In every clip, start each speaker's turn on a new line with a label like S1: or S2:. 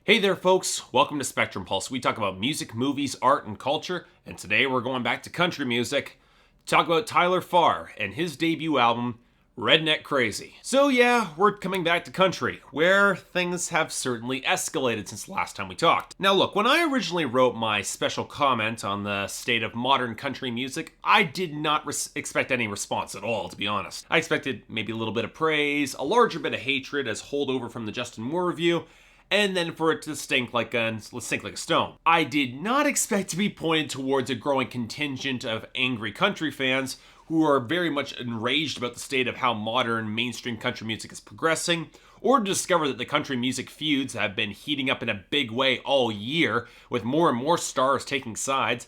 S1: Hey there, folks. Welcome to Spectrum Pulse. We talk about music, movies, art, and culture, and today we're going back to country music. Talk about Tyler Farr and his debut album, Redneck Crazy. So yeah, we're coming back to country, where things have certainly escalated since the last time we talked. Now look, when I originally wrote my special comment on the state of modern country music, I did not expect any response at all, to be honest. I expected maybe a little bit of praise, a larger bit of hatred as holdover from the Justin Moore review, and then for it to sink like a stone. I did not expect to be pointed towards a growing contingent of angry country fans who are very much enraged about the state of how modern mainstream country music is progressing, or to discover that the country music feuds have been heating up in a big way all year, with more and more stars taking sides,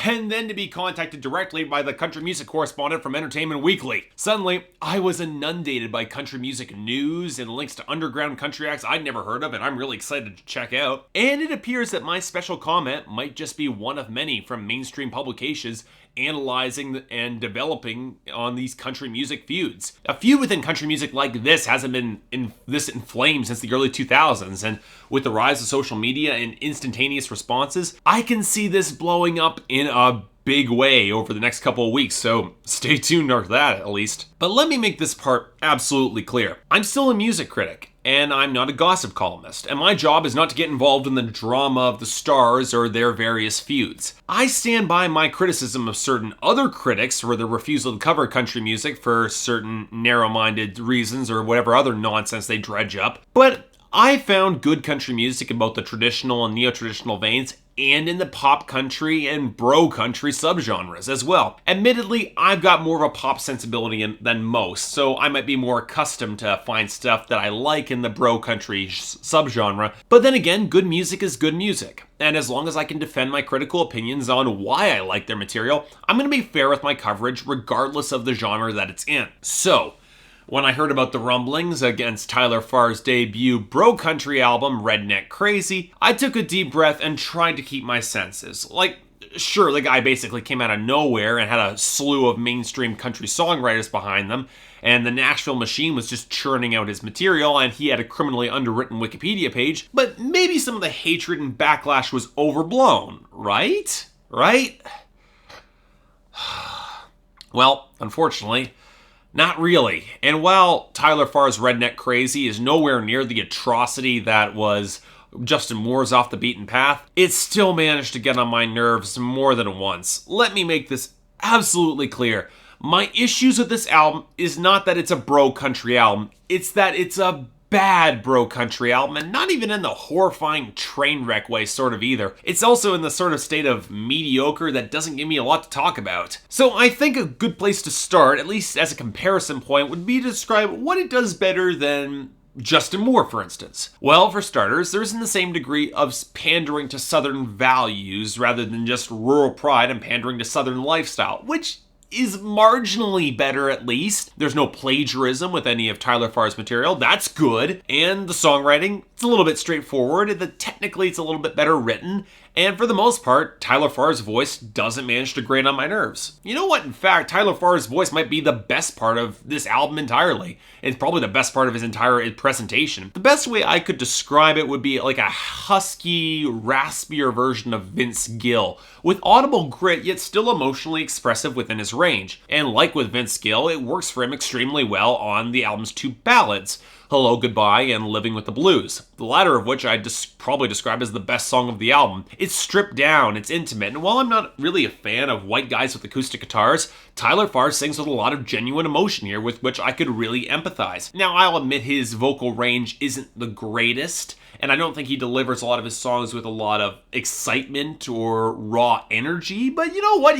S1: and then to be contacted directly by the country music correspondent from Entertainment Weekly. Suddenly, I was inundated by country music news and links to underground country acts I'd never heard of and I'm really excited to check out. And it appears that my special comment might just be one of many from mainstream publications analyzing and developing on these country music feuds. A feud within country music like this hasn't been this inflamed since the early 2000s, and with the rise of social media and instantaneous responses, I can see this blowing up in a big way over the next couple of weeks, so stay tuned for that at least. But let me make this part absolutely clear. I'm still a music critic, and I'm not a gossip columnist, and my job is not to get involved in the drama of the stars or their various feuds. I stand by my criticism of certain other critics for their refusal to cover country music for certain narrow-minded reasons or whatever other nonsense they dredge up, but I found good country music in both the traditional and neo-traditional veins, and in the pop country and bro country subgenres as well. Admittedly, I've got more of a pop sensibility than most, so I might be more accustomed to find stuff that I like in the bro country subgenre, but then again, good music is good music. And as long as I can defend my critical opinions on why I like their material, I'm going to be fair with my coverage regardless of the genre that it's in. So, when I heard about the rumblings against Tyler Farr's debut bro country album, Redneck Crazy, I took a deep breath and tried to keep my senses. Sure, the guy basically came out of nowhere and had a slew of mainstream country songwriters behind them, and the Nashville machine was just churning out his material, and he had a criminally underwritten Wikipedia page, but maybe some of the hatred and backlash was overblown, right? Well, unfortunately, not really. And while Tyler Farr's Redneck Crazy is nowhere near the atrocity that was Justin Moore's Off the Beaten Path, it still managed to get on my nerves more than once. Let me make this absolutely clear. My issues with this album is not that it's a bro country album, it's that it's a bad bro country album, and not even in the horrifying train wreck way sort of either. It's also in the sort of state of mediocre that doesn't give me a lot to talk about. So I think a good place to start, at least as a comparison point, would be to describe what it does better than Justin Moore, for instance. Well, for starters, there isn't the same degree of pandering to Southern values rather than just rural pride and pandering to Southern lifestyle, which is marginally better at least. There's no plagiarism with any of Tyler Farr's material. That's good. And the songwriting, it's a little bit straightforward. Technically, it's a little bit better written. And for the most part, Tyler Farr's voice doesn't manage to grate on my nerves. You know what? In fact, Tyler Farr's voice might be the best part of this album entirely. It's probably the best part of his entire presentation. The best way I could describe it would be like a husky, raspier version of Vince Gill, with audible grit yet still emotionally expressive within his range. And like with Vince Gill, it works for him extremely well on the album's two ballads, Hello, Goodbye, and Living with the Blues, the latter of which I'd probably describe as the best song of the album. It's stripped down, it's intimate, and while I'm not really a fan of white guys with acoustic guitars, Tyler Farr sings with a lot of genuine emotion here with which I could really empathize. Now, I'll admit his vocal range isn't the greatest, and I don't think he delivers a lot of his songs with a lot of excitement or raw energy, but you know what?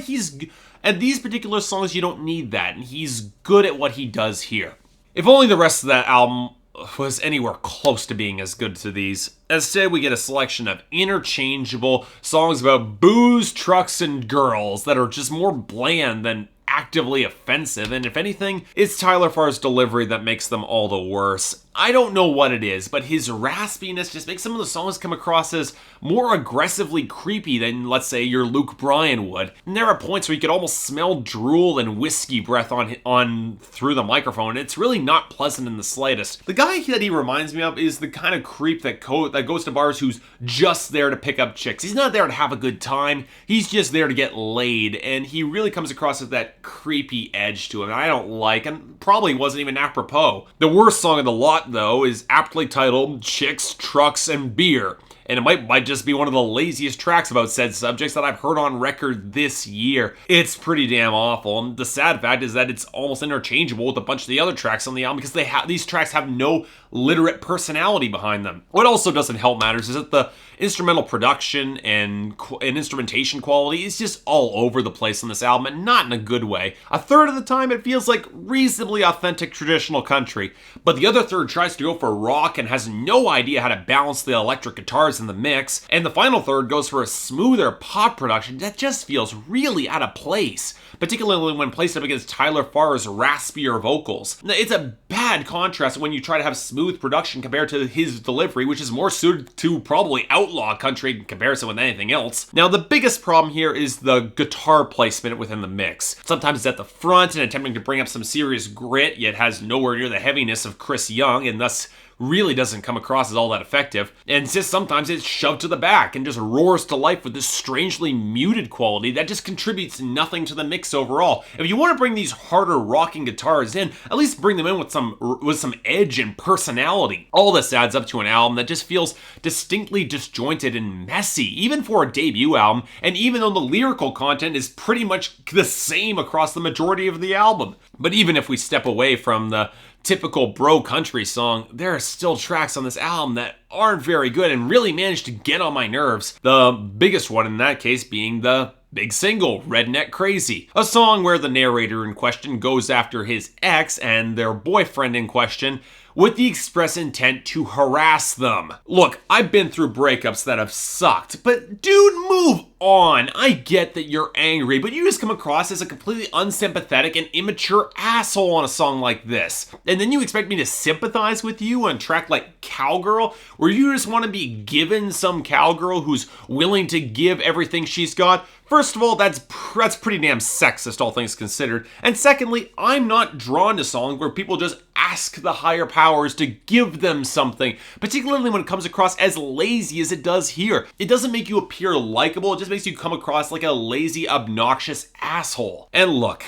S1: At these particular songs, you don't need that, and he's good at what he does here. If only the rest of that album was anywhere close to being as good to these. Instead, we get a selection of interchangeable songs about booze, trucks, and girls that are just more bland than actively offensive, and if anything, it's Tyler Farr's delivery that makes them all the worse. I don't know what it is, but his raspiness just makes some of the songs come across as more aggressively creepy than, let's say, your Luke Bryan would. And there are points where you could almost smell drool and whiskey breath on through the microphone, and it's really not pleasant in the slightest. The guy that he reminds me of is the kind of creep that goes to bars who's just there to pick up chicks. He's not there to have a good time, he's just there to get laid, and he really comes across as that creepy edge to him that I don't like, and probably wasn't even apropos. The worst song of the lot, though, is aptly titled Chicks, Trucks, and Beer. And it might just be one of the laziest tracks about said subjects that I've heard on record this year. It's pretty damn awful, and the sad fact is that it's almost interchangeable with a bunch of the other tracks on the album because these tracks have no literate personality behind them. What also doesn't help matters is that the instrumental production and instrumentation quality is just all over the place on this album, and not in a good way. A third of the time it feels like reasonably authentic traditional country, but the other third tries to go for rock and has no idea how to balance the electric guitars in the mix, and the final third goes for a smoother pop production that just feels really out of place, particularly when placed up against Tyler Farr's raspier vocals. It's a bad contrast when you try to have smooth production compared to his delivery, which is more suited to probably outlaw country in comparison with anything else. Now, the biggest problem here is the guitar placement within the mix. Sometimes it's at the front and attempting to bring up some serious grit, yet has nowhere near the heaviness of Chris Young, and thus really doesn't come across as all that effective. And just sometimes it's shoved to the back and just roars to life with this strangely muted quality that just contributes nothing to the mix overall. If you want to bring these harder rocking guitars in, at least bring them in with some edge and personality. All this adds up to an album that just feels distinctly disjointed and messy, even for a debut album, and even though the lyrical content is pretty much the same across the majority of the album. But even if we step away from the typical bro country song, there are still tracks on this album that aren't very good and really manage to get on my nerves. The biggest one in that case being the big single, Redneck Crazy, a song where the narrator in question goes after his ex and their boyfriend in question with the express intent to harass them. Look, I've been through breakups that have sucked, but dude, move on. I get that you're angry, but you just come across as a completely unsympathetic and immature asshole on a song like this. And then you expect me to sympathize with you on a track like Cowgirl, where you just want to be given some cowgirl who's willing to give everything she's got? First of all, that's pretty damn sexist, all things considered. And secondly, I'm not drawn to songs where people just ask the higher powers to give them something, particularly when it comes across as lazy as it does here. It doesn't make you appear likable, it just makes you come across like a lazy, obnoxious asshole. And look,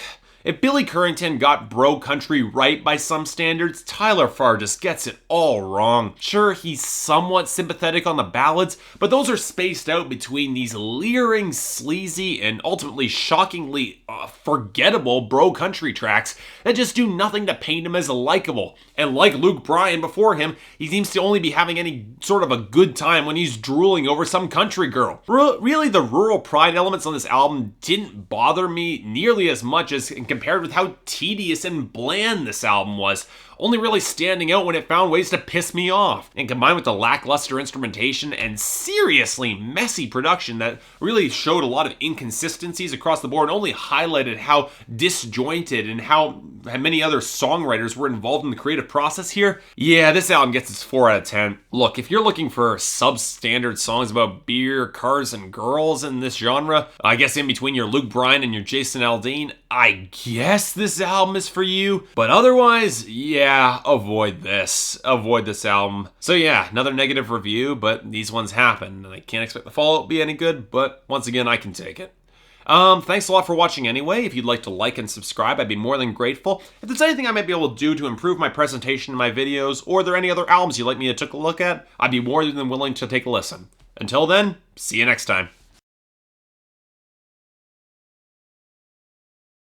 S1: if Billy Currington got bro country right by some standards, Tyler Farr just gets it all wrong. Sure, he's somewhat sympathetic on the ballads, but those are spaced out between these leering, sleazy, and ultimately shockingly forgettable bro country tracks that just do nothing to paint him as likable. And like Luke Bryan before him, he seems to only be having any sort of a good time when he's drooling over some country girl. Really, the rural pride elements on this album didn't bother me nearly as much as compared with how tedious and bland this album was, only really standing out when it found ways to piss me off. And combined with the lackluster instrumentation and seriously messy production that really showed a lot of inconsistencies across the board and only highlighted how disjointed and how many other songwriters were involved in the creative process here, yeah, this album gets its 4 out of 10. Look, if you're looking for substandard songs about beer, cars, and girls in this genre, I guess in between your Luke Bryan and your Jason Aldean, I guess this album is for you. But otherwise, yeah, avoid this. Avoid this album. So yeah, another negative review, but these ones happen, and I can't expect the follow-up to be any good, but once again, I can take it. Thanks a lot for watching anyway. If you'd like to like and subscribe, I'd be more than grateful. If there's anything I might be able to do to improve my presentation in my videos, or are there any other albums you'd like me to take a look at, I'd be more than willing to take a listen. Until then, see you next time.